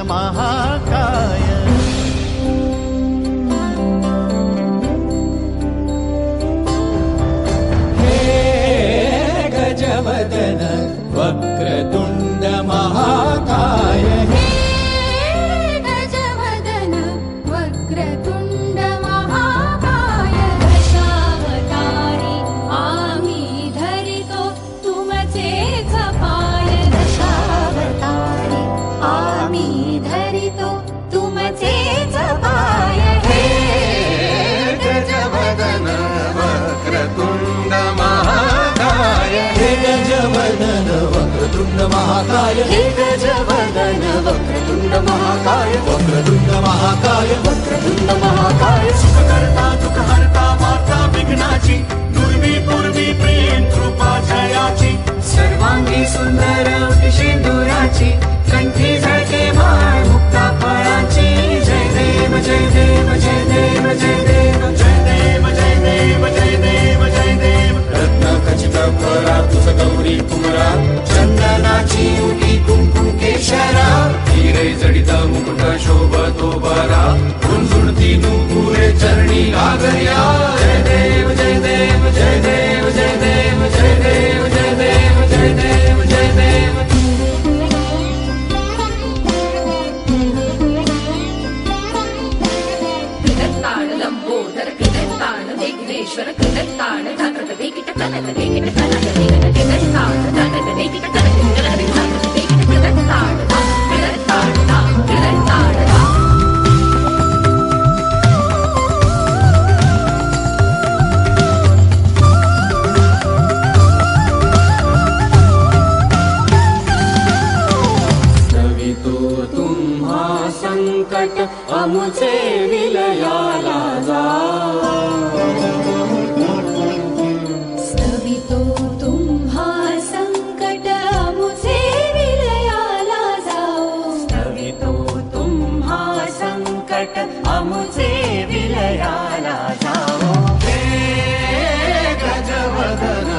महाकाय। हे गजवदन वक्रतुंड महाकाय। हे गजवदन वक्रतुंड महाकाय। दशावतारी आम्ही धरितो तुमचेच पाय। दशावतारी आम्ही धरितो तुमचेच पाय। हे गजवदन वक्रतुंड महाकाय। हे गजवदन वक्रतुंड महाकाय। हे गजवदन वक्रतुंड महाकाय। वक्रतुंड महाकाय वक्रतुंड महाकाय। सुखकर्ता दुःखहर्ता माता विघ्नाची दुर्वी पूर्वी प्रेम कृपा जयाची। सर्वांगी सुंदर सिंदुराची कंठी झळके माळ मुक्ता फळाची। जय देव जय देव जय देव जय देव जय देव जय देव जय देव जय देव। रत्न खचित फरा तुझ गौरी कुमरा चंदनाची उटी कुंकुम केशरा। हिरे जडित मुकुट शोभतो बरा झुणझुणती नुपुरे चरणी घागर्या। जय देव जय देव जय देव जय देव जय देव जय देव जय देव जय देव। कृतत्ताण लंबोदर कृतत्ताण विघ्नेश्वर कृतत्ताण धाकट वेकिट कनक वेकिट कनक वेकिट कृतत्ताण धाकट वेकिट कनक कनक धाकट वेकिट कृतत्ताण कृतत्ताण कृतत्ताण। सवितो तुम्हा संकट अमुचे विलयाला जा। स्तवितो तुम्हा संकट अमुचे विलयाला जाओ। सवितो तुम्हा संकट अमुचे विलयाला जाओ। हे गजवदन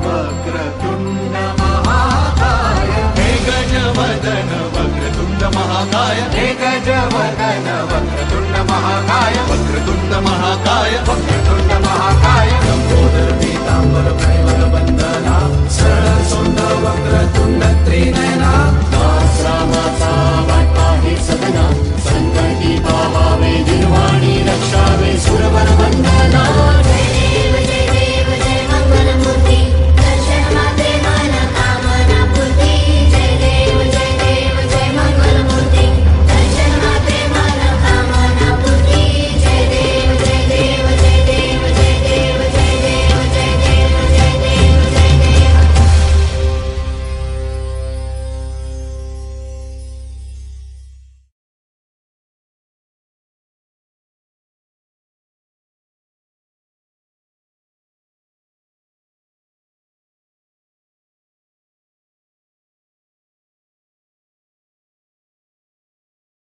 वक्रतुंड महाकाय। हे गजवदन वक्रतुंड महाकाय। हे गजवदन वक्रतुंड महाकाय। वक्रतुंड महाकाय वक्रतुंड महाकाय। लंबोदर पीतांबर कैवल वंदना सरळ सोंड वक्रतुंड त्रिनयना। दास राम